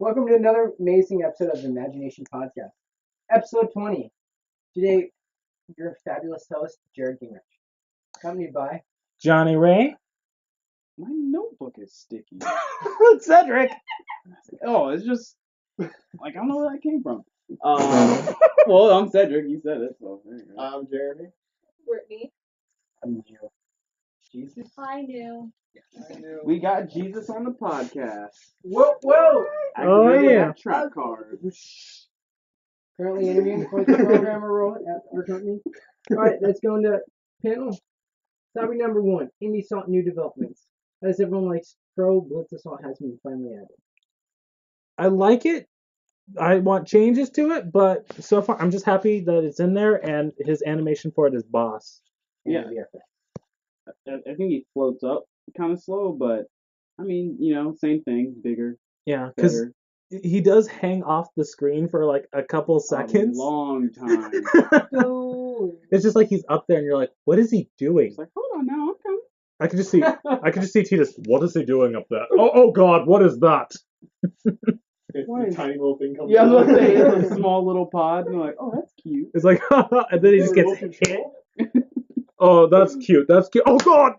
Welcome to another amazing episode of the Imagination Podcast, episode 20. Today, your fabulous host, Jared Gingrich, accompanied by Johnny Ray. My notebook is sticky. Cedric. Oh, it's just like I don't know where that came from. Well, I'm Cedric. You said it, so there you go. I'm Jeremy. Brittany. I'm Neil. Jesus. I knew. We got Jesus on the podcast. Whoa! Oh, Activision yeah. that trap card. Currently interviewing for the programmer role at our company. All right, let's go into panel. Topic number 1: Indie Salt new developments. As everyone likes, Pro Blitz Assault has been finally added. I like it. I want changes to it, but so far I'm just happy that it's in there and his animation for it is boss. And Yeah. VFX. I think he floats up kind of slow, but I mean, same thing, bigger, Yeah, because better. he does hang off the screen for like a couple seconds. A long time. It's just like he's up there and you're like, what is he doing? It's like, hold on now, I'm coming. I can just see Titus. What is he doing up there? Oh God, what is that? It's Why? the tiny little thing comes Yeah, I was out. gonna say it's a small little pod, and you're like, oh, that's cute. It's like, and then he just gets Remote hit. control? Oh, that's cute. That's cute. Oh God.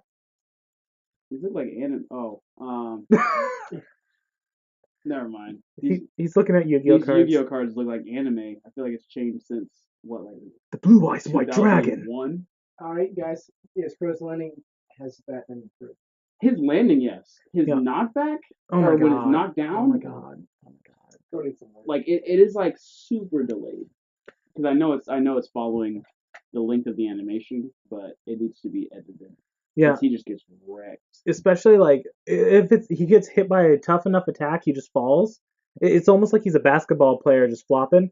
These look like anime. Never mind. He's looking at Yu-Gi-Oh These cards. Yu-Gi-Oh cards look like anime. I feel like it's changed since like The blue eyes white dragon. 2001. All right, guys. Yes, Pro's landing has that been improved. His landing, yes. His Yeah. knockback, Oh my or when it's God. knocked down, Oh my God. Oh my God. Go to some more. like it is like super delayed. Because I know it's following the length of the animation, but it needs to be edited. Yeah. 'Cause he just gets wrecked. Especially like if he gets hit by a tough enough attack, he just falls. It's almost like he's a basketball player just flopping.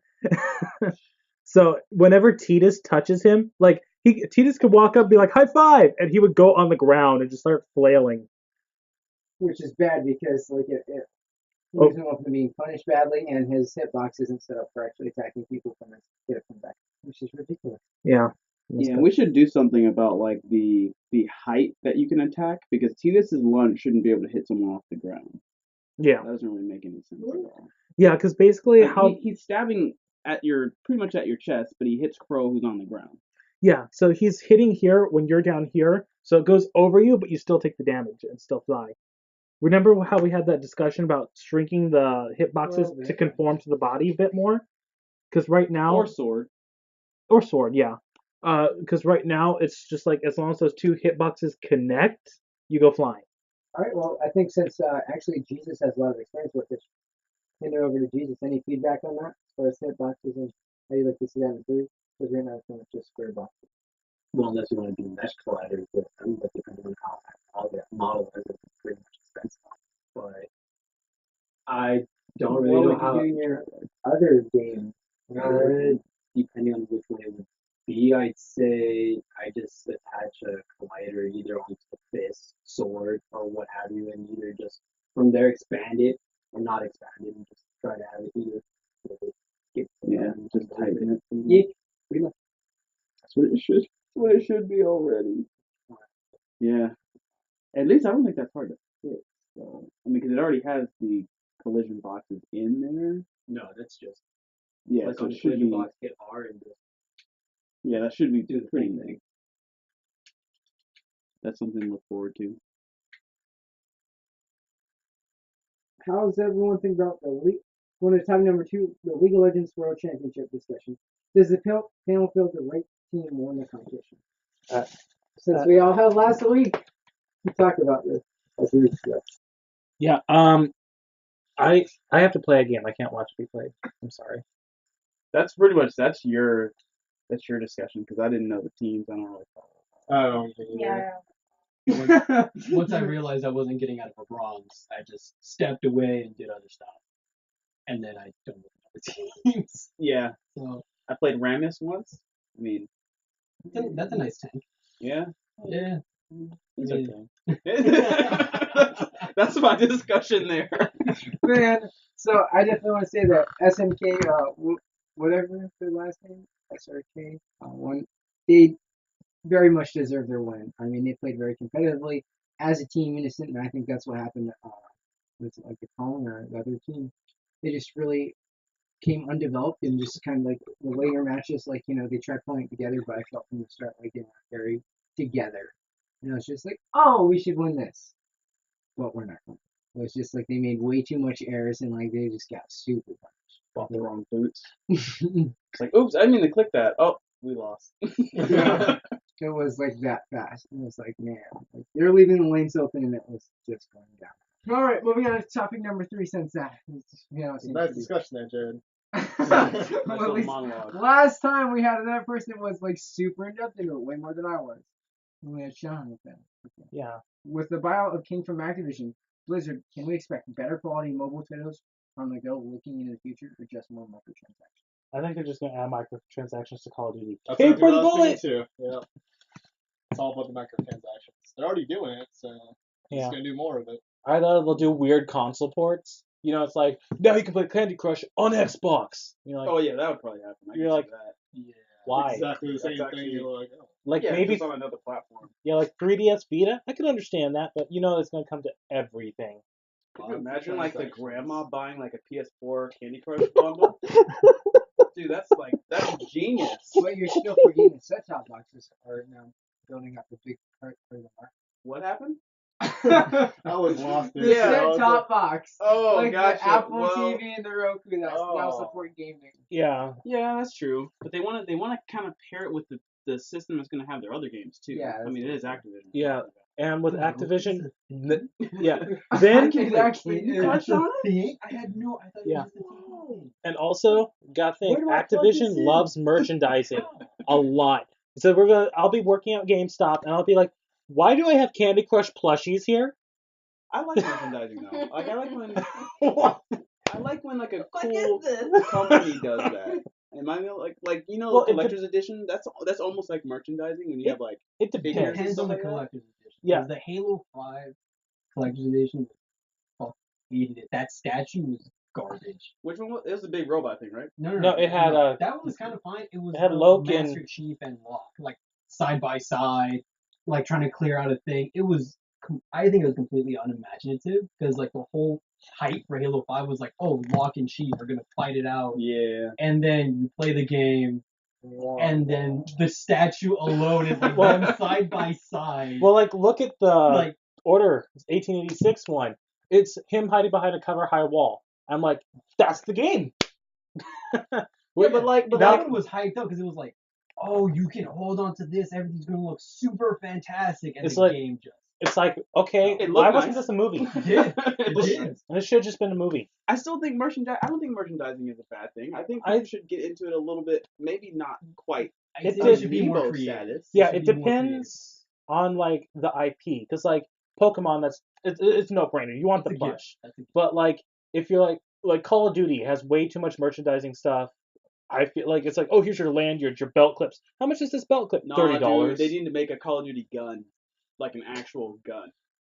So whenever Titus touches him, like Titus could walk up and be like high five, and he would go on the ground and just start flailing. Which is bad because like it Oh. leaves him open to being punished badly, and his hitbox isn't set up for actually attacking people from his get it from back, which is ridiculous. Yeah. Yeah, we should do something about like the height that you can attack, because Titus's lunge shouldn't be able to hit someone off the ground. Yeah. That doesn't really make any sense at all. Yeah, because basically Like, how he's stabbing at pretty much at your chest, but he hits Crow, who's on the ground. yeah, so he's hitting here when you're down here, so it goes over you, but you still take the damage and still fly. Remember how we had that discussion about shrinking the hitboxes Well, to conform to the body a bit more? Because right now, Or sword. or sword, yeah. Because right now it's just like as long as those two hitboxes connect, you go flying. All right, well, I think since actually Jesus has a lot of experience with this, hand it over to Jesus. Any feedback on that as far as hitboxes and how you like to see that improved? Because right now it's not just square boxes. Well, unless you want to do mesh colliders with them, but depending on how the model is, it's pretty much expensive. But I don't really What know would how. you do in your other game? Depending on which one it would be, I'd say I just attach a collider either onto the fist, sword, or what have you, and either just from there expand it or not expand it, and just try to have it either. Yeah, just tighten it. Yeah, pretty much. That's what it should. That's what it should be already. Yeah. At least I don't think that's hard to fix. So I mean, because it already has the collision boxes in there. No, that's just Yeah, click so on it the should collision be. box, hit R, and just Yeah, that should be do the pretty same neat. thing. That's something to look forward to. How does everyone think about the league? Going to topic number 2, the League of Legends World Championship discussion. Does the panel feel the right team won the competition? Since we all had last week, we talked about this a few weeks ago. Yeah. I have to play a game. I can't watch it be played. I'm sorry. That's pretty much that's your discussion, because I didn't know the teams. I don't really follow. Yeah. Once I realized I wasn't getting out of a bronze, I just stepped away and did other stuff. And then I don't know the teams. Yeah, So I played Ramus once. I mean, that's a nice tank. yeah, Yeah. it's Yeah. okay. That's my discussion there. Man, so I definitely want to say that SMK, whatever their last name, SRK, one, they very much deserve their win. I mean, they played very competitively as a team, Innocent, and I think that's what happened. Was it like the Kong or the other team? they just really came undeveloped and just kind of like the later matches, like they tried pulling it together, but I felt from the start like they weren't very together. And it was just like, oh, we should win this, but we're not going. It was just like they made way too much errors and like they just got super Bought the wrong boots. punished. It's like, oops, I didn't mean to click that. Oh, we lost. Yeah. It was like that fast. It was like, man, like, they're leaving the lanes open and it was just going down. All right, moving on to topic number 3 since that. Seems Nice to be- discussion there, Jared. Well, Nice at little least monologue. last time we had another person that was like super in depth into it, way more than I was. And we had Sean with them. Yeah. With the buyout of King from Activision, Blizzard, can we expect better quality mobile titles on the go looking into the future or just more microtransactions? I think they're just gonna add microtransactions to Call of Duty. That's Pay what for the I was bullet. thinking too. Yeah. It's all about the microtransactions. They're already doing it, so they're Yeah. just gonna do more of it. Either they'll do weird console ports. It's like now you can play Candy Crush on Xbox. Oh yeah, that would probably happen. I You're can see like, that. Yeah. why? Exactly the That's same actually- thing. You're like, oh. Like Yeah, maybe just on another platform. like 3DS Vita. I can understand that, but it's gonna come to everything. Could you imagine like the Microtransactions. grandma buying like a PS4 Candy Crush bundle? Dude, that's genius. But you're still forgetting the set-top boxes are now building up a big part for the What happened? market. I was lost there. The Yeah, I was set-top box. Oh, like gotcha. the Apple Well, TV and the Roku that now Oh. support gaming. Yeah. Yeah, that's true. But they want to kind of pair it with the system that's going to have their other games too. Yeah, I that's mean, it is true. Activision. Yeah. And with Activision, yeah. I Then can actually you touched on it? thing? I had no. I thought Yeah. it was the thing. and also gotta think Where do I plug Activision this in? loves merchandising a lot. So I'll be working at GameStop and I'll be like, why do I have Candy Crush plushies here? I like merchandising though. Like I like when like a What cool is this? company does that. Am I like Well, the collector's edition? That's almost like merchandising when you have like It Figures. depends. Depends on the Stuff like that? collector's edition. Yeah. 'Cause the Halo 5 collector's edition, fuck, hated it. That statue was garbage. which one? It was the big robot thing, right? No, it had, that one was kind of fine. It was it had the Logan. Master Chief and Locke, like side by side, like trying to clear out a thing. It was, I think it was completely unimaginative because like the whole hype for Halo 5 was like, oh, Locke and Chief are gonna fight it out, Yeah. and then you play the game, and then the statue alone is like Well- them side by side. Well, like look at the like Order 1886 one. It's him hiding behind a cover high wall. I'm like, that's the game. Yeah, but that that- one was hyped up because it was like, oh, you can hold on to this, everything's gonna look super fantastic, and It's the like- game just It's like, okay, It why looked wasn't nice. this a movie? it did. It It did. did. And it should have just been a movie. I still think merchandise. I don't think merchandising is a bad thing. I think people should get into it a little bit. Maybe not quite. I It think did- it should be more Amiibo creative. status. Yeah, should it be more creative. depends on like the IP, because like Pokemon, it's no brainer. You want That's the a gift. plush, That's a gift. but like if you're like Call of Duty has way too much merchandising stuff. I feel like it's like, oh, here's your lanyard, your belt clips. How much is this belt clip? Nah, $30. dude, they need to make a Call of Duty gun, like an actual gun,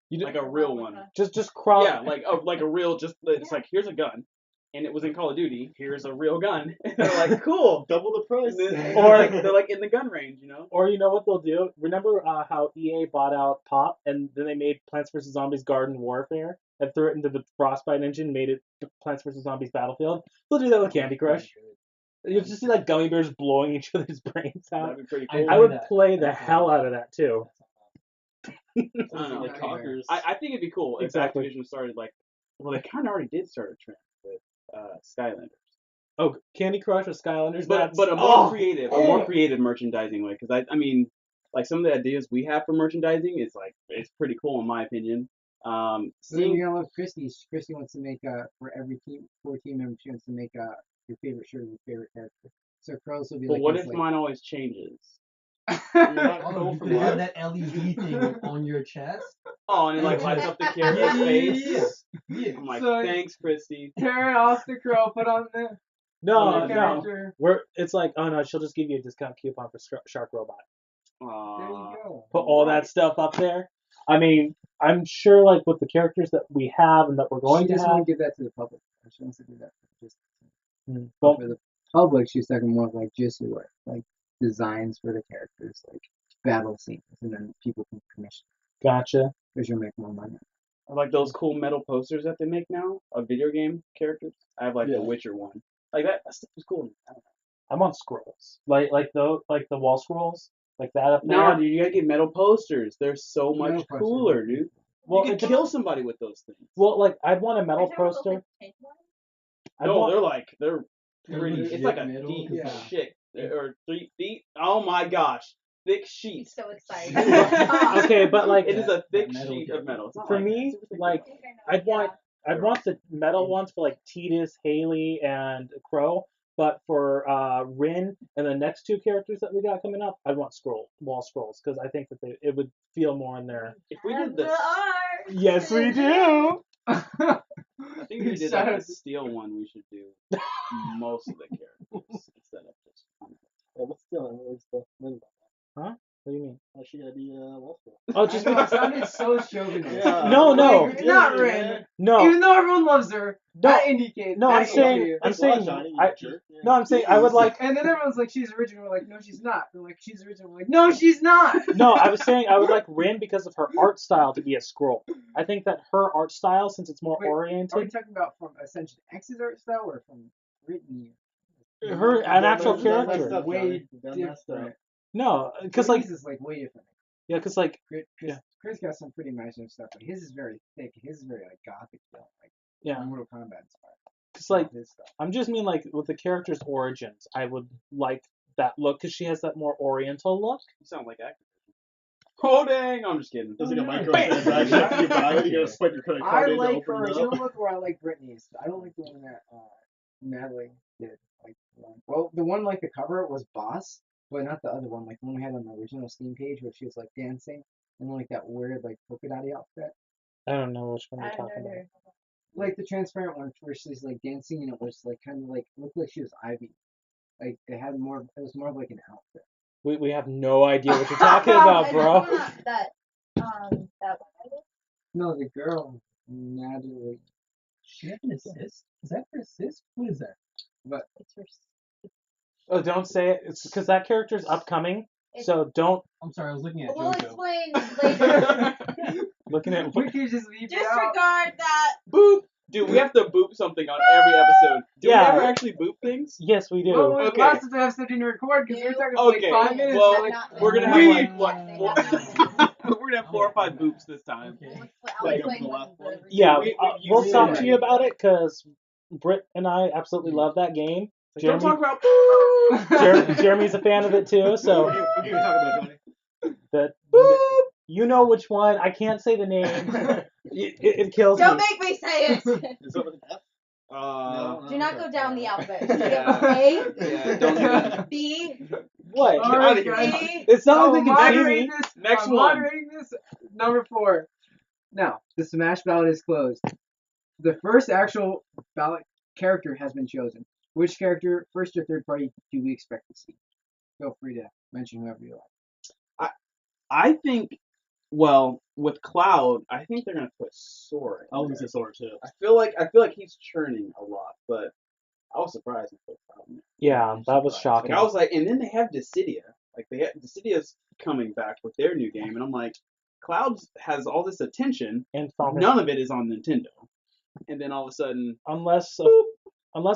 You like a real one. just cross. Yeah, like a real. Just it's like here's a gun, and it was in Call of Duty. Here's a real gun. And they're like, cool, Double the price. Or- they're like in the gun range, you know. Or you know what they'll do? Remember how EA bought out Pop and then they made Plants vs Zombies Garden Warfare and threw it into the Frostbite engine, made it Plants vs Zombies Battlefield. They'll do that with Candy Crush. You'll just see like gummy bears blowing each other's brains out. That'd be pretty I cool. I know would that. play the That's hell awesome. out of that too. I don't know. Like cockers. I think it'd be cool if Exactly. Activision started like, well, they kind of already did start a trend with Skylanders, Oh, Candy Crush with Skylanders. but that's- a more oh, creative, merchandising way. Because I mean, like some of the ideas we have for merchandising is like it's pretty cool in my opinion. So then Seeing you're gonna love Christy's. Christy wants to make for every team, 4 team members, she wants to make your favorite shirt of your favorite character. So Crows will be but like, what this, if like, mine always changes? You're not Oh, cool you from could have what? that LED thing on your chest. Oh, and it like lights up the character's Yeah, face. Yeah. I'm like, So- thanks, Christy. tear off the crow, put on the no, the no. character. It's like, oh no, she'll just give you a discount coupon for Shark Robot. There you go. Put all that stuff up there. I mean, I'm sure like with the characters that we have and that we're going She to doesn't have. want to give that to the public. She wants to do that for just Well, for the public. She's talking more of like just like designs for the characters, like battle scenes, and then people can commission gotcha. because you'll make more money. like those cool metal posters that they make now of video game characters. I have like Yeah. the Witcher one. Like that stuff was cool. I don't I'm on scrolls, like the wall scrolls, like that up there. know. No, dude, you gotta get metal posters. They're so much Metal posters. cooler, dude. Well, You it can kill somebody with those things. Well, like I'd want a Are metal you talking about those, poster. like, pink ones? No, they're They're pretty. It's legit like a metal, deep 'cause Yeah. shit or 3 feet. Oh my gosh, thick He's sheet. so excited. Okay, but like It is a thick metal sheet of metal. It's not for like me, super thick like metal. I'd want the metal ones for like Tidus, Haley, and Crow. But for Rin and the next two characters that we got coming up, I'd want wall scrolls because I think that it would feel more in there. If we did The this, art. Yes, we do. I think if we did Shout like out a to- steel one, we should do most of the characters instead of just. Yeah, what's the name? Huh? What do you mean? Oh, she gotta be Wall Street. Oh, I just know, it sounded so chauvinist. Yeah. No, no. Like, not Rin. no, Even though everyone loves her, no, that indicates. no. that I'm saying, indicates- I'm saying, Johnny, I, you jerk. Yeah. no, I'm saying I would like. And then everyone's like, she's original. We're like, no, she's not. They're like, she's original. We're like, no, she's not. No, I was saying I would like Rin because of her art style to be a scroll. I think that her art style, since it's more Wait, Are we oriented, talking about from Ascension X's art style or from Brittany? her an actual That's messed character. up, Way Johnny. That messed up. different. No, because like Brittany's is like way different. yeah, because like Chris, Yeah. Chris got some pretty imaginative stuff, but his is very thick. His is very like gothic feel, like yeah, Mortal Kombat inspired. because like His stuff. I'm just mean like with the character's origins, I would like that look because she has that more oriental look. You sound like Activision. Oh dang! I'm just kidding. There's like a Oh, microtransaction after you buy it. You gotta swipe your credit I card in to like open her it original up. look, or I like Brittany's. I don't like the one that Natalie did. Like, well, the one like the cover was Boss, but not the other one. Like the one we had on the original Steam page where she was like dancing and like that weird like polka dotty outfit. I don't know which one you're I've talking never about. heard of Like the transparent one where she's like dancing and it was like kind of like looked like she was Ivy. Like it had more. It was more of like an outfit. We have no idea what you're talking it. about, I bro. know that one. No, the girl Natalie. She have an assist? Is that for assist? What is that? It's for. Oh, don't say it. It's because that character's upcoming. So don't I'm sorry, I was looking at We'll JoJo. explain later. looking at. We could just leave it out. Disregard that. Boop! Dude, we have to boop something on every episode. Do Yeah. we ever actually boop things? Yes, we do. Well, we Okay. lost the episode didn't record because we were talking for Okay, like 5 minutes. well, and, like, we're gonna we- have like what? They Four, have nothing. we're gonna have 4 or 5 boops this time. Okay. I'll Like, explain the when last the one. review- Yeah, we we'll used talk to- to you about it because Britt and I absolutely love that game. Don't talk about. Jeremy's a fan of it too, so What are you talking about, Johnny? that you know which one. I can't say the name. It kills Don't me. make me say it. Is that with an F? Do not go down the alphabet. Yeah. A, Yeah, don't do that. B, What? All right, Get guys. C. It's not So like they can see moderating me. this. Next one. Moderating this. Number 4. Now the Smash ballot is closed. The first actual ballot character has been chosen. Which character, first or third party, do we expect to see? Feel free to mention whoever you like. I think, well, with Cloud, I think they're gonna put Sora. I was gonna say Sora too. I feel like he's churning a lot, but I was surprised they put Cloud in there. Yeah, that was Like, shocking. I was like, and then they have Dissidia. Like Dissidia's coming back with their new game, and I'm like, Cloud has all this attention. And Final None of it is on Nintendo. And then all of a sudden, unless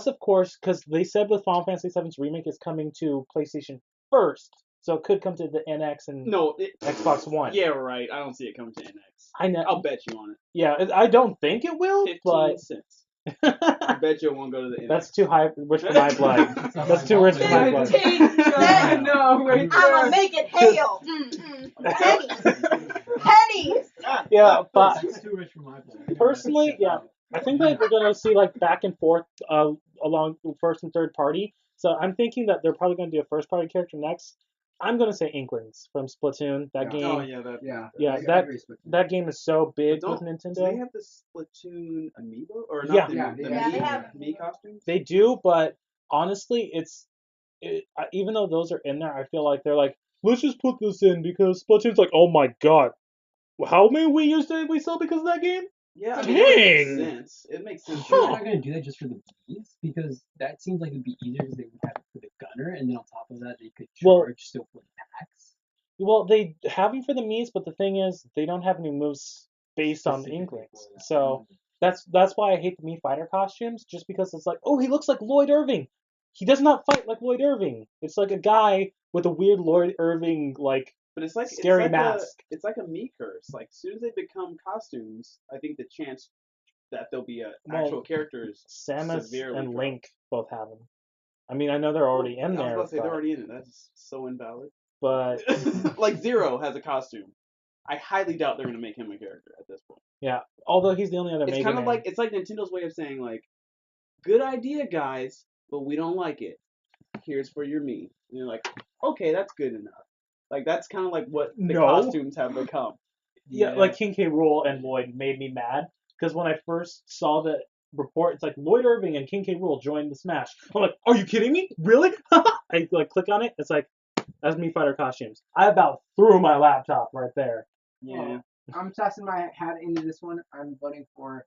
of course, because they said with Final Fantasy VII's remake is coming to PlayStation first, so it could come to the NX and no, Xbox One. Yeah, right. I don't see it coming to NX. I know. I'll bet you on it. Yeah, I don't think it will, 15 but cents. I bet you it won't go to the NX. that's too high, rich for my blood. That's too rich for my blood. 15 Yeah, cents. no, right I'ma there. make it hail. Pennies. Pennies. Yeah, but That's too rich for my blood. personally, yeah, I think that we're gonna see like back and forth along first and third party. So I'm thinking that they're probably gonna do a first party character next. I'm gonna say Inklings from Splatoon. That Yeah. game, Oh yeah, that. Yeah. Yeah, I that- agree with you. that game is so big Don't- with Do they Nintendo. have the Splatoon amiibo or Yeah. not? The, Yeah, the yeah, they Mii- have. Mii costumes. They do, but honestly, even though those are in there, I feel like they're like, let's just put this in because Splatoon's like, oh my god, how many Wii U's did we sell because of that game? Yeah, I mean, it Dang. makes sense. It makes sense. They're not gonna do that just for the bees because that seems like it'd be easier because they would have it for the gunner, and then on top of that they could Well- charge still for the packs. Well, they have them for the Mii's, but the thing is, they don't have any moves based on Specific Inklings. people that- So that's why I hate the Mii Fighter costumes, just because it's like, oh, he looks like Lloyd Irving. He does not fight like Lloyd Irving. It's like a guy with a weird Lloyd Irving like But it's like scary it's like mask. it's like a me curse. Like as soon as they become costumes, I think the chance that there'll be an Well, actual character is Samus severely and dropped. Link both have them. I mean, I know they're already in I was there, about to say but, they're already in it. That's so invalid. but Like Zero has a costume. I highly doubt they're gonna make him a character at this point. yeah. Although he's the only other It's Mega kind of Man. like Nintendo's way of saying like, good idea, guys, but we don't like it. Here's for your me. And you're like, okay, that's good enough. Like that's kind of like what the No. costumes have become. Yeah, like King K. Rool and Lloyd made me mad because when I first saw the report, it's like Lloyd Irving and King K. Rool joined the Smash. I'm like, are you kidding me? Really? I like click on it. It's like that's Mii Fighter costumes. I about threw my laptop right there. Yeah. I'm tossing my hat into this one. I'm voting for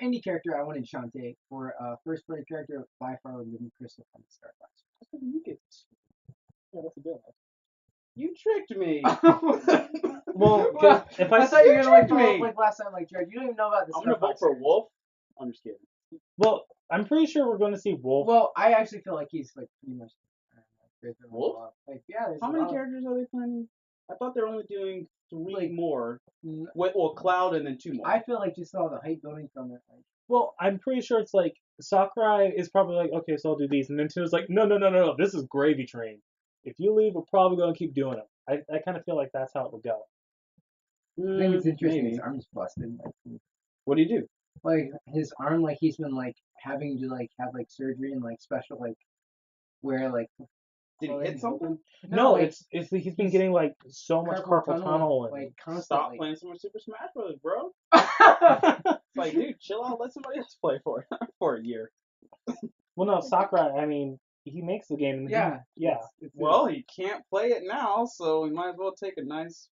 indie character. I wanted Shantae. For first party character, by far would be Crystal from Star Fox. Yeah, that's a good one. You tricked me. Well, Well, if I I thought you were gonna like tricked me. like last time, like Jared. You don't even know about this. I'm gonna vote for Wolf. I'm just kidding. well, I'm pretty sure we're going to see Wolf. Well, I actually feel like he's like pretty much. Wolf? Like yeah. There's How a many lot of- characters are they planning? I thought they're only doing 3 Like- more. Mm, Well, Cloud and then 2 more. I feel like just all the hype building from it. Like, Well, I'm pretty sure it's like Sakurai is probably like, okay, so I'll do these, and Nintendo's like, no, this is gravy train. If you leave, we're probably going to keep doing them. I kind of feel like that's how it would go. I think it's interesting. Maybe. His arm's busted. What do you do? Like his arm, like he's been like having to like have like surgery and like special like where like. Did he hit something? No, like, it's he's been getting like so much carpal tunnel and like Stop constantly. playing so much Super Smash Bros, bro. It's like, dude, chill out. Let somebody else play for a year. well, no, Sakurai. I mean, he makes the game. And Yeah. yeah. It's Well, he can't play it now, so we might as well take a nice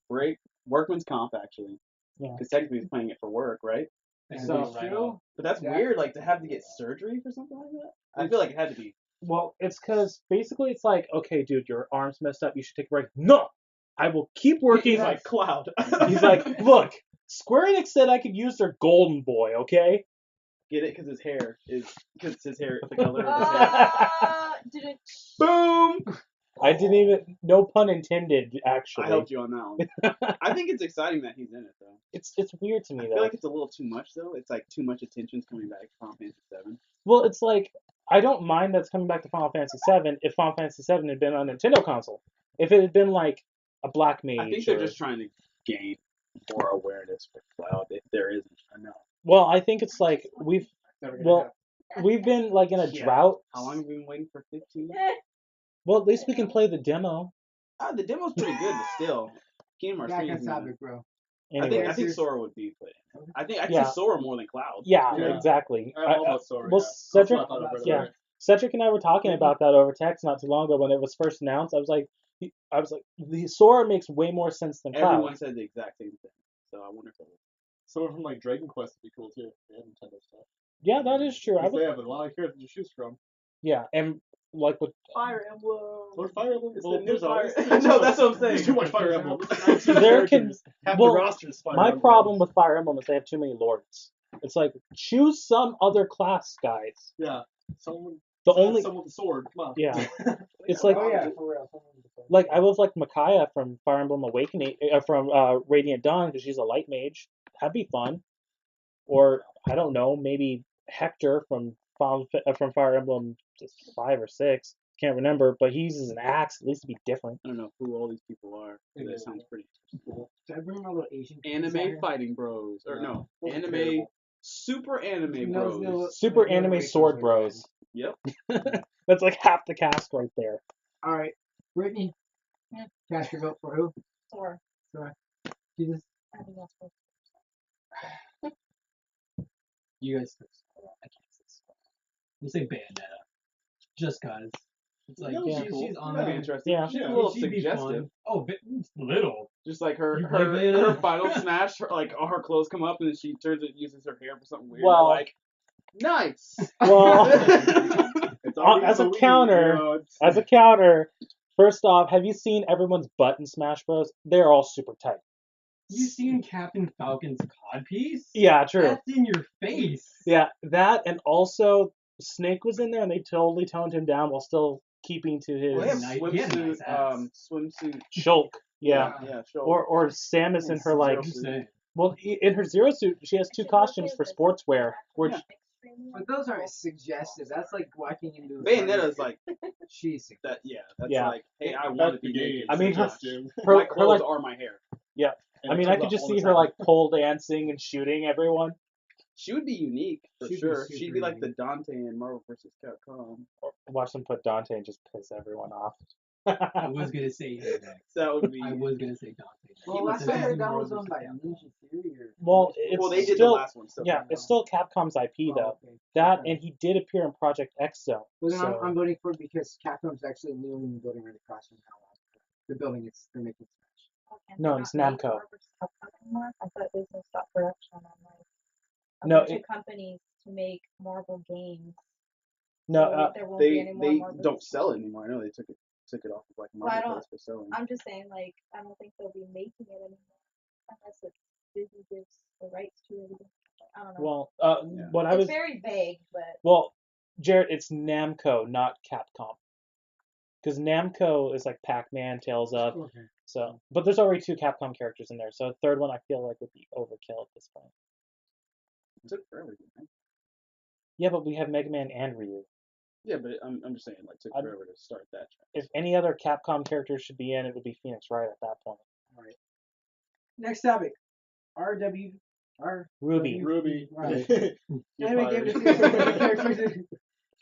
break. Workman's comp, actually. Yeah. Because technically he's playing it for work, right? So- true. But that's Yeah. weird, like to have to get surgery for something like that. I feel like it had to be. Well, it's because basically it's like, okay, dude, your arm's messed up. You should take a break. No, I will keep working. He's like Cloud. He's like, look, Square Enix said I could use their Golden Boy, okay? Get it? Because his hair is the color of his hair. Didn't. Boom! I didn't even, no pun intended, actually. I helped you on that one. I think it's exciting that he's in it though. It's weird to me, I though. feel like it's a little too much though. It's like too much attention's coming back to Final Fantasy VII. Well, it's like, I don't mind that's coming back to Final Fantasy VII if Final Fantasy VII had been on a Nintendo console. If it had been like a Black Mage. I think they're or- just trying to gain more awareness for Cloud if there isn't. I know. Well, I think it's like we've Never gonna well we've been like in a Yeah. drought. How long have we been waiting for 15? Well, at least we can play the demo. The demo's pretty good, but still, Kingdom Hearts Back 3 on is not. topic, bro. Anyway. I think Sora would be played. I think Yeah. see Sora more than Cloud. Yeah, Yeah. exactly. I'm almost sorry. well, Yeah. Cedric- That's what I thought of right yeah. away. Cedric and I were talking about that over text not too long ago when it was first announced. I was like, the Sora makes way more sense than Cloud. Everyone said the exact same thing. So I wonder if it Someone from like Dragon Quest would be cool too. They have Nintendo stuff. Yeah, that is true. I Because would, they have a lot of characters to choose from. yeah, and like with Fire Emblem. Or Fire Emblem. It's Well, the new there's Fire. always- No, that's what I'm saying. There's too much Fire Emblem. There can- Half well, the roster is Fire my Emblem. problem with Fire Emblem is they have too many lords. It's like choose some other class, guys. Yeah. Someone. The only Someone with a sword. Come on. yeah, it's like Oh yeah, for real. like I love like Micaiah from Fire Emblem Awakening from Radiant Dawn because she's a light mage. That'd be fun. Or I don't know, maybe Hector from Fire Emblem 5 or 6. Can't remember, but he uses an axe. At least to be different. I don't know who all these people are. But that sounds pretty cool. Did I bring my little Asian? Anime fighting bros, or no, Those are anime, terrible. super anime No, bros. no. Super Like, anime Racers sword are bros. Yep. That's like half the cast right there. All right, Brittany. Cast your vote for who? Or. Jesus. I think that's what. You guys, I can't say Sora. We'll say Bayonetta. Just cause. It's like Yeah, she's on That'd be there. interesting. Yeah. She's a Yeah. little She'd be suggestive. fun. Oh, little. Just like her You play Bayonetta? her final smash, like all her clothes come up and then she turns it, uses her hair for something weird. Well- You're like, nice. Well, It's already as a so weird, counter- you know, it's- as a counter, first off, have you seen everyone's butt in Smash Bros? They're all super tight. You seen Captain Falcon's codpiece? Yeah, true. That's in your face. Yeah, that and also Snake was in there and they totally toned him down while still keeping to his Well, they have Nice- he had a nice ass. swimsuit. Shulk. Yeah. Yeah, sure. Or Samus in her like I'm saying. well in her zero suit she has two costumes for sportswear, which But those aren't suggested. That's like walking into a Bayonetta's like she's that. Yeah, that's Yeah. like, hey, I want That's to the be game. naked. I mean, so her- costume. my her clothes like are my hair. And I we mean talk I could about just all see the her time. like pole dancing and shooting everyone. She would be unique for She'd be sure. super She'd be like the unique. Dante in Marvel vs. Capcom. Or watch them put Dante and just piss everyone off. I was gonna say him next. That would be. I was gonna say Dante. Well, was last the I heard that World was owned by versus Ninja Theory or. Well, it's well, they did still the last one. So yeah, it's still Capcom's IP though. Okay. That Okay. and he did appear in Project X Zone. Well, then So I'm voting for it because Capcom's actually literally the building right across from now. The building they're making Smash. No, it's Namco. I thought Disney stopped production on like a No, bunch it- of companies to make Marvel games. no, So there won't be any more they Marvel don't games. sell it anymore. I know they took it off of like Well, I marketplace for selling. I'm just saying, like, I don't think they'll be making it anymore unless it's Disney gives the rights to it. I don't know. well, Yeah. what I it's was very vague, but well, Jared, it's Namco, not Capcom. Because Namco is like Pac-Man, Tales of. Okay. So, but there's already two Capcom characters in there, so a third one I feel like would be overkill at this point. It took forever. Didn't it? Yeah, but we have Mega Man and Ryu. Yeah, but I'm just saying, like, took I'm- forever to start that. If any other Capcom characters should be in, it would be Phoenix Wright at that point. All right. Next topic. R Ruby. Ruby. Right. You're Anime fired. game description characters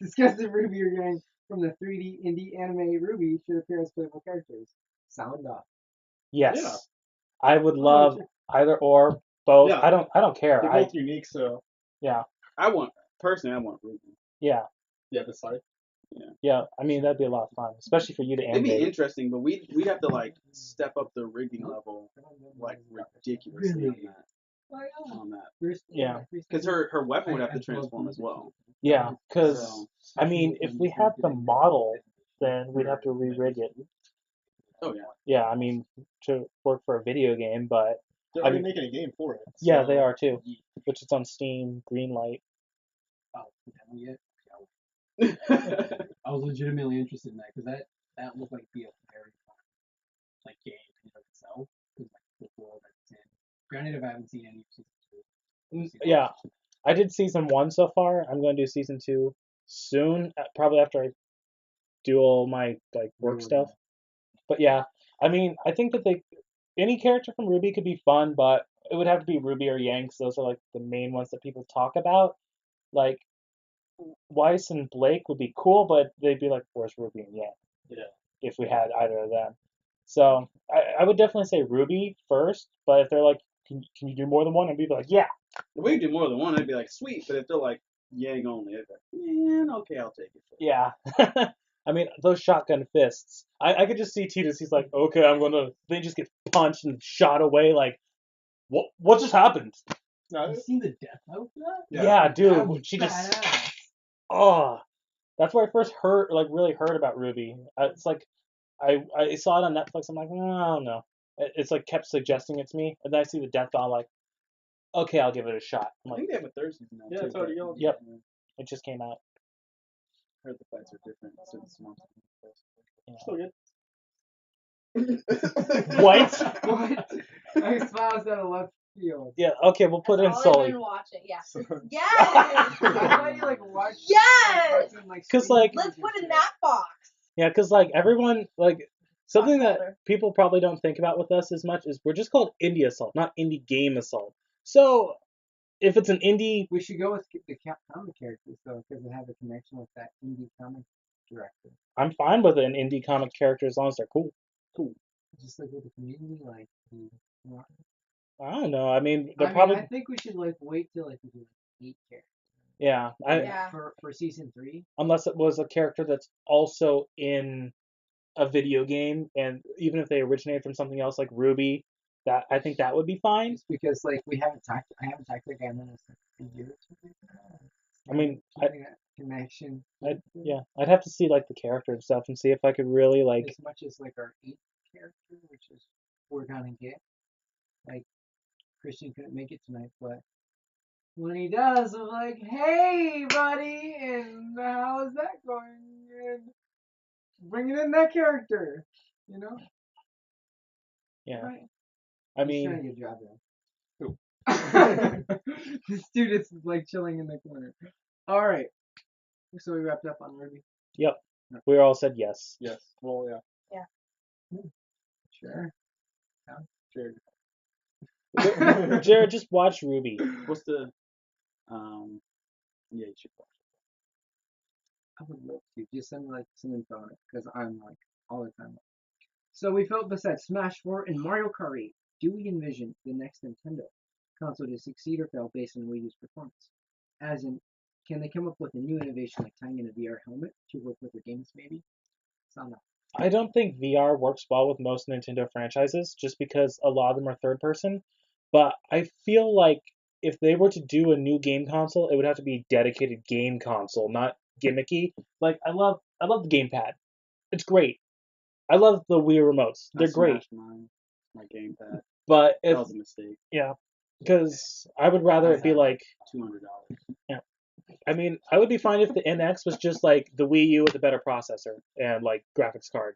discussed the Ruby game from the 3D indie anime Ruby should appear as playable characters. Sound off. Yes. Yeah. I would love either or both. Yeah. I don't care. They're both unique, so Yeah. I want Ruby. Yeah. yeah, that's fine. Yeah. I mean that'd be a lot of fun, especially for you to It'd be animate. interesting, but we'd have to like step up the rigging level like ridiculously Really? on that. Yeah. Because her weapon would have to transform as well. Yeah, because So, I mean, if we had the model, then we'd have to re-rig it. oh yeah. Yeah, I mean, to work for a video game, but They're I already mean- making a game for it. yeah, so- they are too. Which is on Steam, Greenlight. Oh, yeah. I was legitimately interested in that because that looked like be a very fun like game in and of itself. Because like the world that's in. Granted, if I haven't seen any of season two. Yeah, I did season 1 so far. I'm going to do season 2 soon, probably after I do all my like work stuff. But yeah, I mean, I think that any character from Ruby could be fun, but it would have to be Ruby or Yanks. Those are like the main ones that people talk about. Like Weiss and Blake would be cool, but they'd be like, where's Ruby and Yank? Yeah. If we had either of them. So I would definitely say Ruby first, but if they're like, can you do more than one? I'd be like, yeah. If we could do more than one, I'd be like, sweet. But if they're like Yang only, I'd be like, man, okay, I'll take it. Yeah. I mean, those shotgun fists. I could just see Titus, he's like, okay, I'm gonna, then he just gets punched and shot away, like, what just happened? No, You seen the death note for that? Yeah, That dude, was she just, badass. oh, that's where I first really heard about Ruby. It's like, I saw it on Netflix, I'm like, no, I don't know. It's like kept suggesting it to me, and then I see the death doll, like, okay, I'll give it a shot. I'm I like, think they have a third season now. Yeah, too, it's already but- on. Yep. it just came out. I heard the fights are different since Monster. still good. What? What? I smiles out of left field. Yeah, okay, we'll put in I've Sully. been watching. Yeah. So- Yes. I thought you like watched. Yes! Cause, like- Let's put in that box. Yeah, because like everyone, like something that Folder. people probably don't think about with us as much is we're just called Indie Assault, not Indie Game Assault. So if it's an indie, We should go with the comic characters though, because they have a connection with that indie comic director. I'm fine with an indie comic character as long as they're cool. Just like with the community, like. I don't know. I mean, they're I probably think we should like wait till like we do like 8 characters. yeah. Yeah. For season 3. Unless it was a character that's also in a video game, and even if they originate from something else like Ruby, that I think that would be fine. Just because like I haven't talked to the guy in almost like a year or two. I mean, Keeping that connection. yeah, I'd have to see like the character and stuff and see if I could really like. As much as like our 8th character, which is we're gonna get. Like Christian couldn't make it tonight, but when he does, I'm like, hey, buddy, and how's that going? And bringing in that character, you know? Yeah. Right. I He's trying mean, to get a job done. Who? The student's like chilling in the corner. All right. So we wrapped up on Ruby. yep. We all said yes. Yes. Well, yeah. Sure. Sure. Jared, just watch Ruby. What's the yeah, you should watch I would love to. Just send me like some info on it because I'm like all the time. So we felt besides Smash 4 and Mario Kart 8, do we envision the next Nintendo console to succeed or fail based on Wii U's performance? As in, can they come up with a new innovation like tying in a VR helmet to work with their games maybe? Sana. I don't think VR works well with most Nintendo franchises just because a lot of them are third person. But I feel like if they were to do a new game console, it would have to be a dedicated game console, not gimmicky. Like I love the gamepad. It's great. I love the Wii remotes. it. They're great. My gamepad. But That if was a mistake. yeah, because I would rather it be like $200. yeah. I mean, I would be fine if the NX was just like the Wii U with a better processor and like graphics card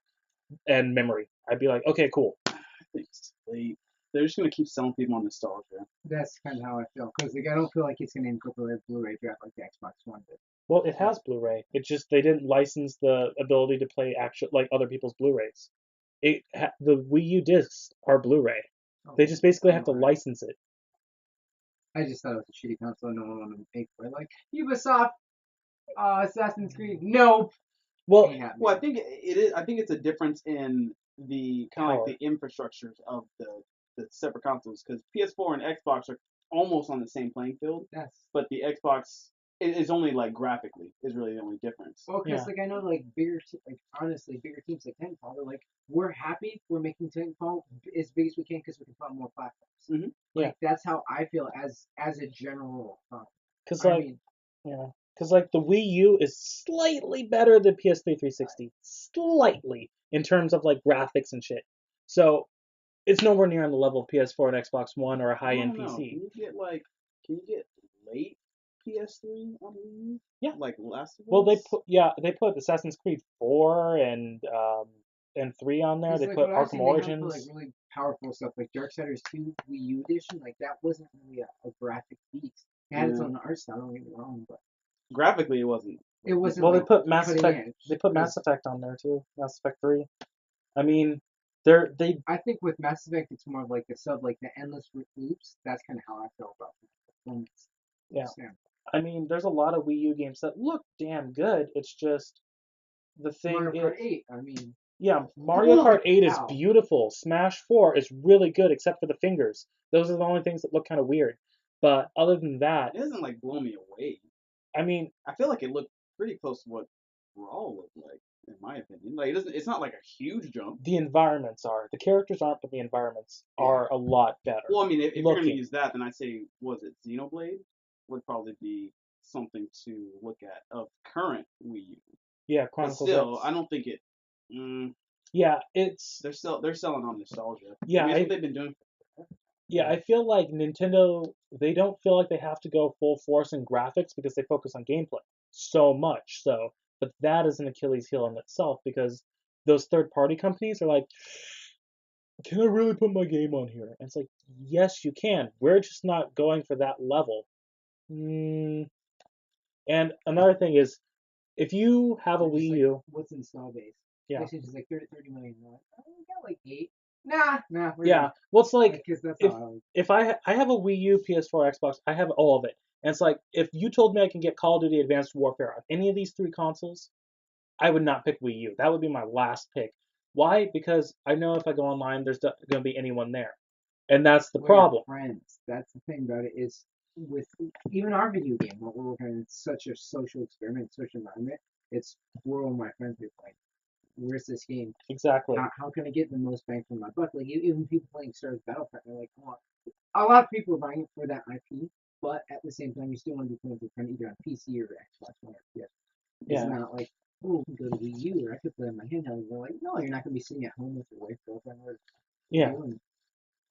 and memory. I'd be like, okay, cool. I think it's late. They're just gonna keep selling people on nostalgia. That's kind of how I feel because like, I don't feel like it's going to incorporate Blu-ray drive like the Xbox One did. Well, it has Blu-ray. It just they didn't license the ability to play actual like other people's Blu-rays. The Wii U discs are Blu-ray. They just basically have to Alright. license it. I just thought it was a shitty console. No one wanted to pay for it. Like Ubisoft, Assassin's Creed. Nope. Well, Ain't happening. Well, I think it is. I think it's a difference in the kind of Power. like the infrastructures of the separate consoles because PS4 and Xbox are almost on the same playing field, Yes. but the Xbox is only like graphically is really the only difference. Well, because Yeah. like I know like honestly bigger teams like Titanfall, they're like we're happy we're making Titanfall as big as we can because we can put on more platforms. Mhm. Like that's how I feel as a general. because I like mean, because like the Wii U is slightly better than PS3 360, slightly in terms of like graphics and shit. So it's nowhere near on the level of PS4 and Xbox One or a I high-end don't know. PC. Can you get late PS3 on the Wii? Yeah. Like Last of Us? Well, they put Assassin's Creed 4 and 3 on there. it's They like put what I was Arkham saying, they have Origins. for, like really powerful stuff like Darksiders 2 Wii U edition. Like that wasn't really a graphic beast. It had its Yeah. own art style. Don't get me wrong, but Graphically, it wasn't. it wasn't. Well, they like, put Mass cutting Effect. edge. They put Mass Effect on there too. Mass Effect 3. I mean, they. I think with Mass Effect, it's more of like the endless loops. That's kind of how I feel about the performance. Yeah. standpoint. I mean, there's a lot of Wii U games that look damn good. It's just the thing Mario is, Kart 8. I mean, yeah, Mario Holy Kart 8 is cow. beautiful. Smash 4 is really good, except for the fingers. Those are the only things that look kind of weird. But other than that, It doesn't like blow me away. I mean, I feel like it looked pretty close to what Raw looked like, in my opinion. Like it doesn't. It's not like a huge jump. the environments are. The characters aren't, but the environments Yeah. are a lot better. Well, I mean, if you're gonna looking. use that, then I'd say was it Xenoblade would probably be something to look at of current Wii U. Yeah, But Chronicles still, X. I don't think it. Mm, Yeah, it's they're selling on nostalgia. Yeah, I mean, that's I- what they've been doing. yeah. I feel like Nintendo. They don't feel like they have to go full force in graphics because they focus on gameplay so much. So, but that is an Achilles heel in itself because those third-party companies are like, can I really put my game on here? And it's like, yes, you can. We're just not going for that level. And another thing is, if you have a they're just Wii like, U, what's install base? Yeah. PlayStation's like 30 million. They're like, oh, we got like 8. Nah. We're yeah, well, it's like because that's if how. if I have a Wii U, PS4, Xbox, I have all of it. And it's like if you told me I can get Call of Duty Advanced Warfare on any of these three consoles, I would not pick Wii U. That would be my last pick. Why? Because I know if I go online, there's going to be anyone there, and that's the We're problem. friends. That's the thing about it is with even our video game. What we're working on, it's such a social experiment, social environment. It's we're all my friends be playing. Where's this game? Exactly. How can I get the most bang for my buck? Like even people playing Star Wars Battlefront, they're like, oh, a lot of people are buying it for that IP, but at the same time, you still want to be playing with your friend either on PC or Xbox One or PS. It's Yeah. not like, oh, I can go to Wii U or I could play on my handheld. They're like, no, you're not gonna be sitting at home with your wife, girlfriend, or Yeah. you and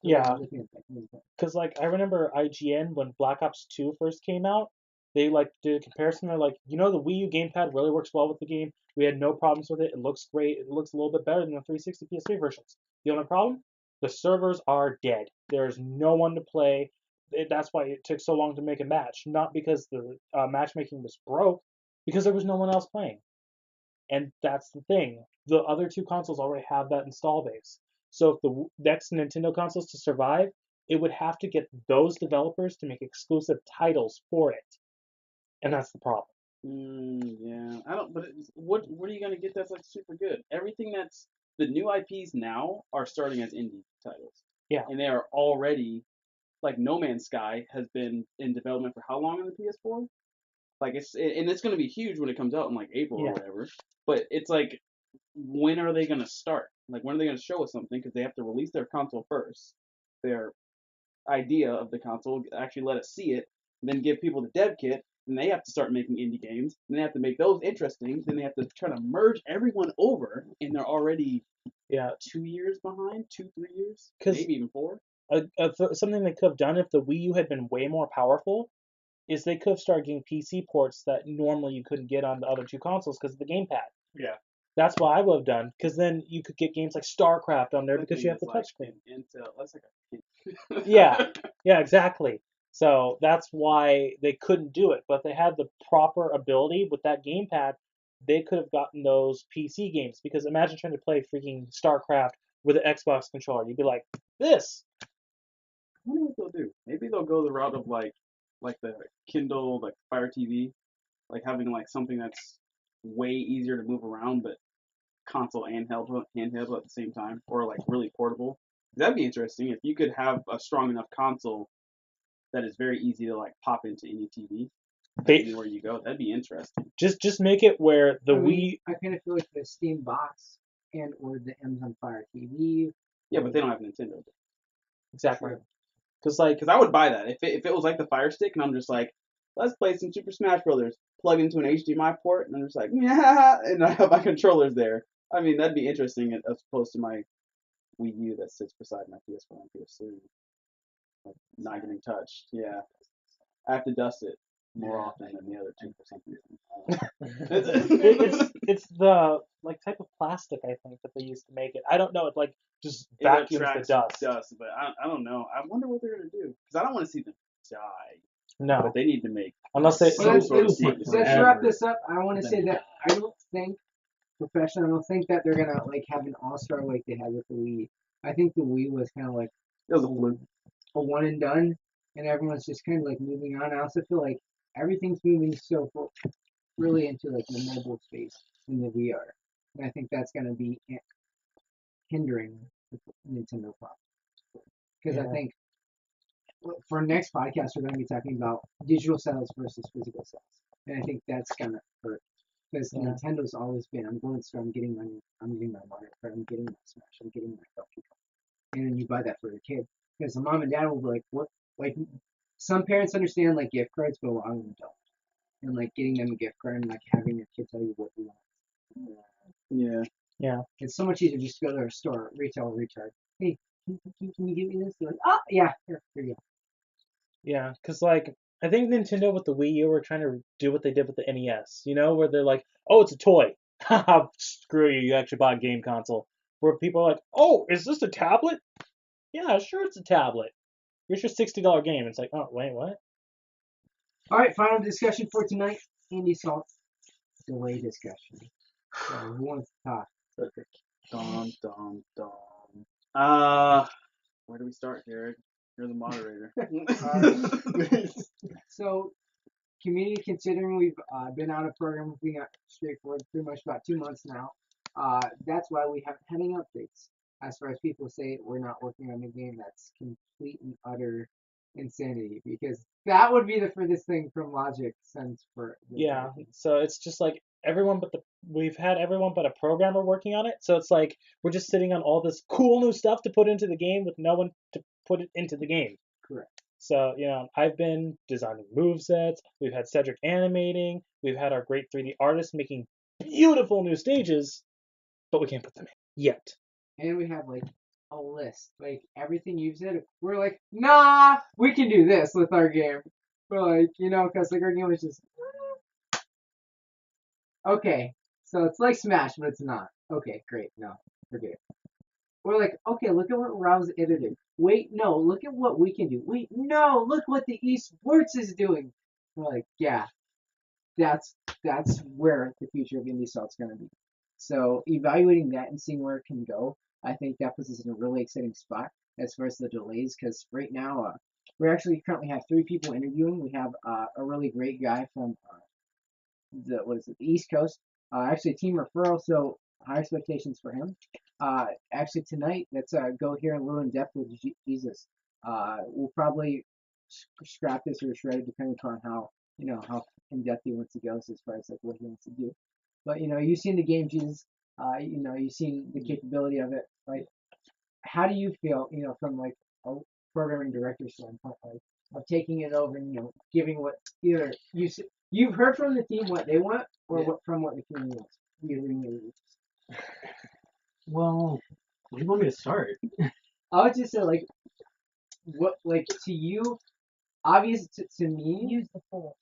Yeah. Looking at that. Because like I remember IGN when Black Ops 2 first came out, they like did a comparison. They're like, the Wii U gamepad really works well with the game. We had no problems with it. It looks great. It looks a little bit better than the 360 PS3 versions. The only problem? The servers are dead. There's no one to play. That's why it took so long to make a match. Not because the matchmaking was broke, because there was no one else playing. And that's the thing. The other two consoles already have that install base. So if the next Nintendo consoles to survive, it would have to get those developers to make exclusive titles for it. And that's the problem. Yeah, I don't. But what are you gonna get that's like super good? Everything that's the new IPs now are starting as indie titles. Yeah. And they are already like No Man's Sky has been in development for how long on the PS4? Like it's gonna be huge when it comes out in like April or whatever. But it's like, when are they gonna start? Like, when are they gonna show us something? Because they have to release their console first, their idea of the console, actually let us see it, and then give people the dev kit, and they have to start making indie games, and they have to make those interesting, then they have to try to merge everyone over, and they're already 2 years behind, 2-3 years, maybe even 4. Something they could have done if the Wii U had been way more powerful is they could have started getting PC ports that normally you couldn't get on the other two consoles because of the gamepad. Yeah. That's what I would have done, because then you could get games like StarCraft on there because you have the touchscreen. That's like a Yeah, exactly. So that's why they couldn't do it. But if they had the proper ability with that gamepad, they could have gotten those PC games. Because imagine trying to play freaking StarCraft with an Xbox controller. You'd be like, this. I wonder what they'll do. Maybe they'll go the route of like the Kindle, like Fire TV, like having like something that's way easier to move around, but console and handheld at the same time, or like really portable. That'd be interesting if you could have a strong enough console that is very easy to like pop into any TV, anywhere you go. That'd be interesting. Just make it where the Wii. I kind of feel like the Steam box and or the Amazon Fire TV. Yeah, but they don't have Nintendo. Exactly. Because I would buy that if it was like the Fire Stick, and I'm just like, let's play some Super Smash Brothers. Plug into an HDMI port, and I'm just like, yeah, and I have my controllers there. I mean, that'd be interesting as opposed to my Wii U that sits beside my PS4 and PS3, like not getting touched. Yeah, I have to dust it more often than the other two for some reason. it's the like type of plastic, I think, that they used to make it. I don't know. It like just vacuums the dust. But I don't know. I wonder what they're gonna do, because I don't want to see them die. No, but they need to make unless they. Let's wrap this up. I want to say that I don't think professional. I don't think that they're gonna like have an all-star like they had with the Wii. I think the Wii was kind of like it was a one and done, and everyone's just kind of like moving on. I also feel like everything's moving so really into like the mobile space in the VR, and I think that's gonna be hindering the Nintendo product. Because I think for our next podcast we're going to be talking about digital sales versus physical sales, and I think that's gonna hurt. Because Nintendo's always been, I'm going to store, I'm getting my Mario Kart, I'm getting my Smash, I'm getting my Donkey Kong. And then you buy that for your kid. Because the mom and dad will be like, what? Like, some parents understand, like, gift cards, but a lot of them don't. And, like, getting them a gift card and, like, having your kid tell you what you want. Yeah. It's so much easier just to go to a store, retail, hey, can you give me this? They're like, oh, yeah, here you go. Yeah, because, like, I think Nintendo with the Wii U were trying to do what they did with the NES, where they're like, oh, it's a toy. Haha, screw you, you actually bought a game console. Where people are like, oh, is this a tablet? Yeah, sure it's a tablet. Here's your $60 game. It's like, oh, wait, what? All right, final discussion for tonight. Andy Salt. Delay discussion. So, who wants to talk? Where do we start, Jared? You're the moderator. So, community, considering we've been out of program, we got straightforward pretty much about 2 months now. That's why we haven't had any updates. As far as people say we're not working on the game, that's complete and utter insanity, because that would be the furthest thing from logic sense for. Yeah, so it's just like we've had everyone but a programmer working on it. So it's like we're just sitting on all this cool new stuff to put into the game with no one to put it into the game. Correct. So, I've been designing movesets. We've had Cedric animating. We've had our great 3D artists making beautiful new stages, but we can't put them in yet. And we have like a list. Like everything you've said, we're like, nah, we can do this with our game. We're like, because like our game is just okay. So it's like Smash, but it's not. Okay, great. No, forget it. We're like, okay, look at what Raul's edited. Wait, no, look at what we can do. Wait, no, look what the esports is doing. We're like, yeah, that's where the future of indie salt's gonna be. So evaluating that and seeing where it can go, I think that puts us in a really exciting spot as far as the delays. Because right now, we actually currently have 3 people interviewing. We have a really great guy from the East Coast. Actually, a team referral, so high expectations for him. Actually, tonight, let's go here a little in depth with Jesus. We'll probably scrap this or shred it depending upon how how in depth he wants to go as far as like what he wants to do. But you've seen the game, Jesus. You've seen the capability of it. Like, how do you feel? From like a programming director standpoint, like of taking it over and giving what either you've heard from the team what they want, or from what the community wants. Well, where do you want me to start? I would just say like what like to you, obvious to me. Use the force.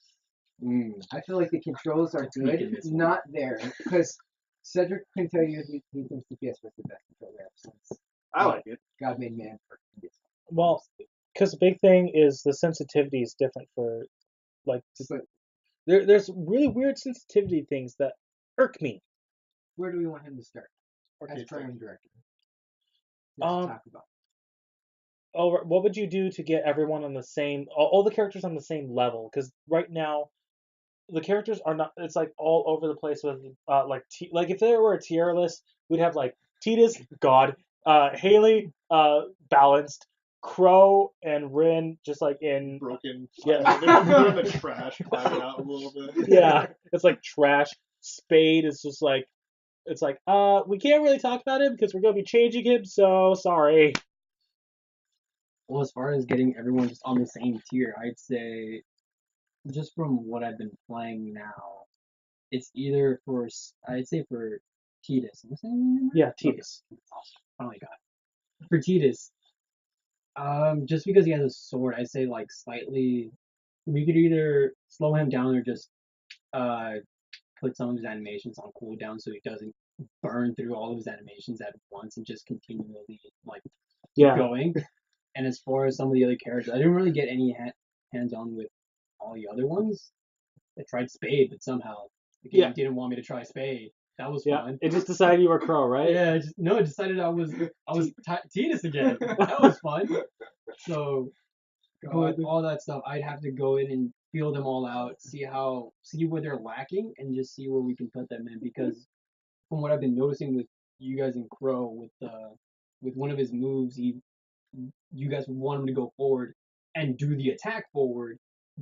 I feel like the controls are good, not there because Cedric can tell you he thinks the PS was the best controller ever since I like it. God made man for PS. Well, because the big thing is the sensitivity is different for, like, there's really weird sensitivity things that irk me. Where do we want him to start as programming director? Let's talk about. Oh, what would you do to get everyone on the same, all the characters on the same level? Because right now, the characters are not. It's like all over the place with like if there were a tier list, we'd have like Titus, God, Haley, balanced, Crow and Rin just like in broken. Yeah. They're in the trash, climbing out a little bit. Yeah, it's like trash. Spade is just like it's like we can't really talk about him because we're gonna be changing him, so sorry. Well, as far as getting everyone just on the same tier, I'd say, just from what I've been playing now, it's either I'd say for Titus. Am I saying his name right? Yeah, Titus. Okay. Awesome. Finally got it. For Titus, just because he has a sword, I'd say like slightly. We could either slow him down or just put some of his animations on cooldown so he doesn't burn through all of his animations at once and just continually like keep going. And as far as some of the other characters, I didn't really get any hands-on with all the other ones. I tried Spade, but somehow the game didn't want me to try Spade. That was fun. It just decided you were Crow, right? Yeah, it decided I was Titus again. That was fun. So, all that stuff, I'd have to go in and feel them all out, see where they're lacking, and just see where we can put them in. Because from what I've been noticing with you guys in Crow, with one of his moves, you guys would want him to go forward and do the attack forward,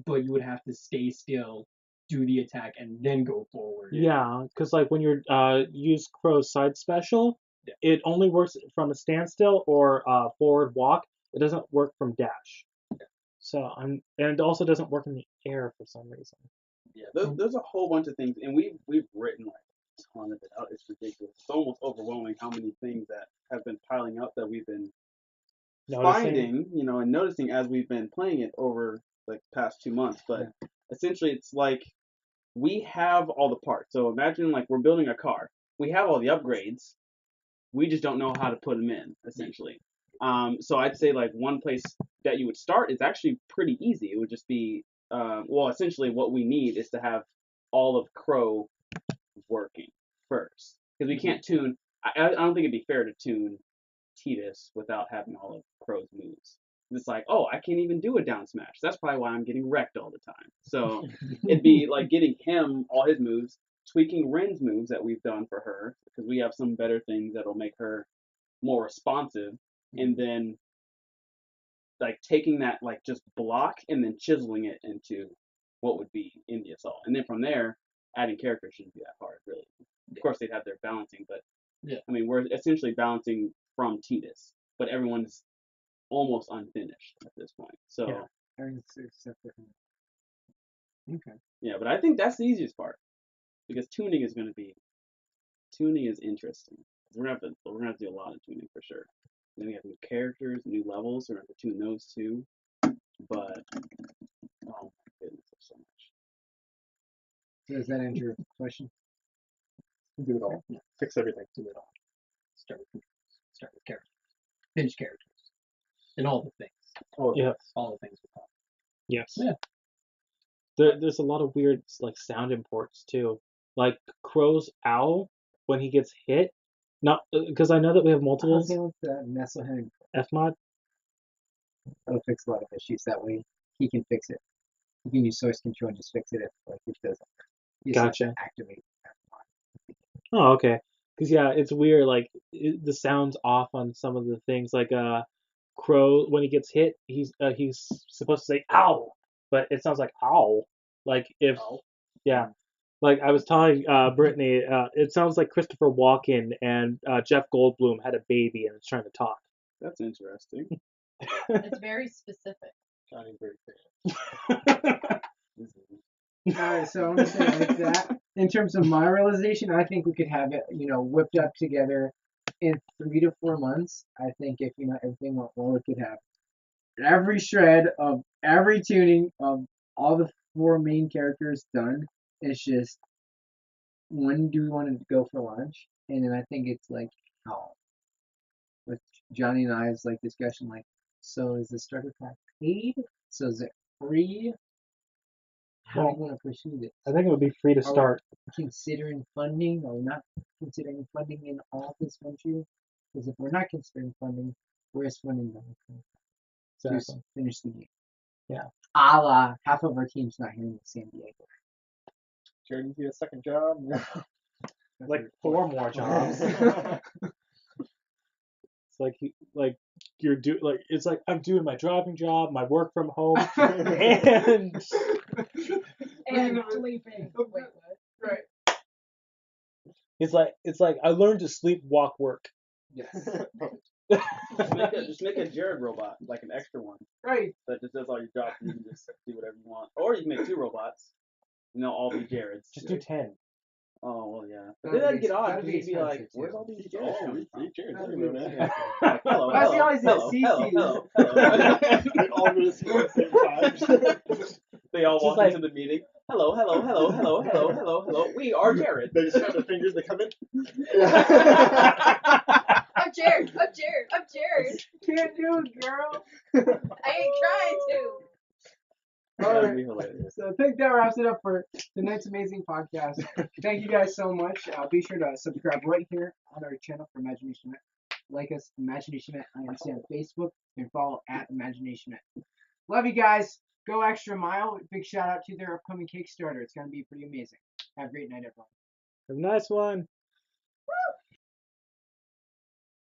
but you would have to stay still, do the attack, and then go forward. Yeah, because like when you use Crow's side special, it only works from a standstill or forward walk. It doesn't work from dash. So and it also doesn't work in the air for some reason. Yeah, there's a whole bunch of things, and we've written like a ton of it out. It's ridiculous. It's almost overwhelming how many things that have been piling up that we've been finding, and noticing as we've been playing it over like the past 2 months. But essentially, it's like we have all the parts. So imagine like we're building a car. We have all the upgrades. We just don't know how to put them in, essentially. So I'd say like one place that you would start is actually pretty easy. It would just be, essentially what we need is to have all of Crow working first. Because we can't tune, I don't think it'd be fair to tune Titus without having all of Crow's moves. It's like, oh, I can't even do a down smash. That's probably why I'm getting wrecked all the time. So it'd be like getting him all his moves, tweaking Ren's moves that we've done for her, because we have some better things that'll make her more responsive, and then like taking that like just block and then chiseling it into what would be Indie Assault. And then from there, adding characters shouldn't be that hard, really. Of course, they'd have their balancing, but I mean, we're essentially balancing from Titus, but everyone's almost unfinished at this point. So except for him. Okay. Yeah, but I think that's the easiest part, because tuning is interesting. We're gonna have to do a lot of tuning for sure. Then we have new characters, new levels, or between those two. But oh my goodness, there's so much. So does that answer your question? Do it all. Yeah. Fix everything. Do it all. Start with characters. Finish characters. And all the things. Yeah. All the things we talked. Yes. Yeah. There's a lot of weird like sound imports too. Like Crow's owl when he gets hit. Not because I know that we have multiples. Same with the Nesselhead. F mod. That'll fix a lot of issues. That way he can fix it. You can use source control and just fix it if like it doesn't. You just have to Gotcha. activate that mod. Oh, okay. Because yeah, it's weird. Like the sound's off on some of the things. Like Crow when he gets hit, he's supposed to say ow, but it sounds like ow. Like if yeah, like I was telling Brittany, it sounds like Christopher Walken and Jeff Goldblum had a baby and it's trying to talk. That's interesting. It's very specific. Sounding very fair. Alright, so I'm gonna say like that. In terms of my realization, I think we could have it, whipped up together in 3 to 4 months. I think if everything went well, we could have every shred of every tuning of all the 4 main characters done. It's just when do we want to go for lunch? And then I think it's like how with Johnny and I's like discussion, like, so is the starter pack paid? So is it free? How do you want to pursue this? I think it would be free to Are we start. considering funding or not considering funding in all this country? Because if we're not considering funding, where's funding going to come from? To Exactly. finish the game. Yeah. A la half of our team's not here in San Diego. Jared needs to get a second job. That's Like a- 4 more jobs. It's it's like I'm doing my driving job, my work from home, and And sleeping. Wait, what? Right. it's like I learned to sleep, walk, work. Yes. Just make a Jared robot, like an extra one. Right. That just does all your jobs and you can just do whatever you want. Or you can make 2 robots. And they'll all be Jared's. Just do 10. Oh, well, yeah. That'd Then that'd be- get odd that'd because be you'd be like, expensive, where's too. all these Jareds coming from? Jared, That'd I be don't know that. Like, hello, Why is he hello, always at hello, CC? hello, hello. They all go to school at the same time. They all Just walk like- into the meeting. Hello, hello, hello, hello, hello, hello, hello. We are Jared. They just have their fingers, they come in. I'm Jared. I'm Jared. I'm Jared. Can't do it, girl. I ain't trying to. That'd be hilarious. So I think that wraps it up for tonight's amazing podcast. Thank you guys so much. Be sure to subscribe right here on our channel for Imagination Net. Like us, Imagination Net INC on Facebook, and follow at Imagination Net. Love you guys. Go extra mile. Big shout out to their upcoming Kickstarter. It's going to be pretty amazing. Have a great night, everyone. A nice one.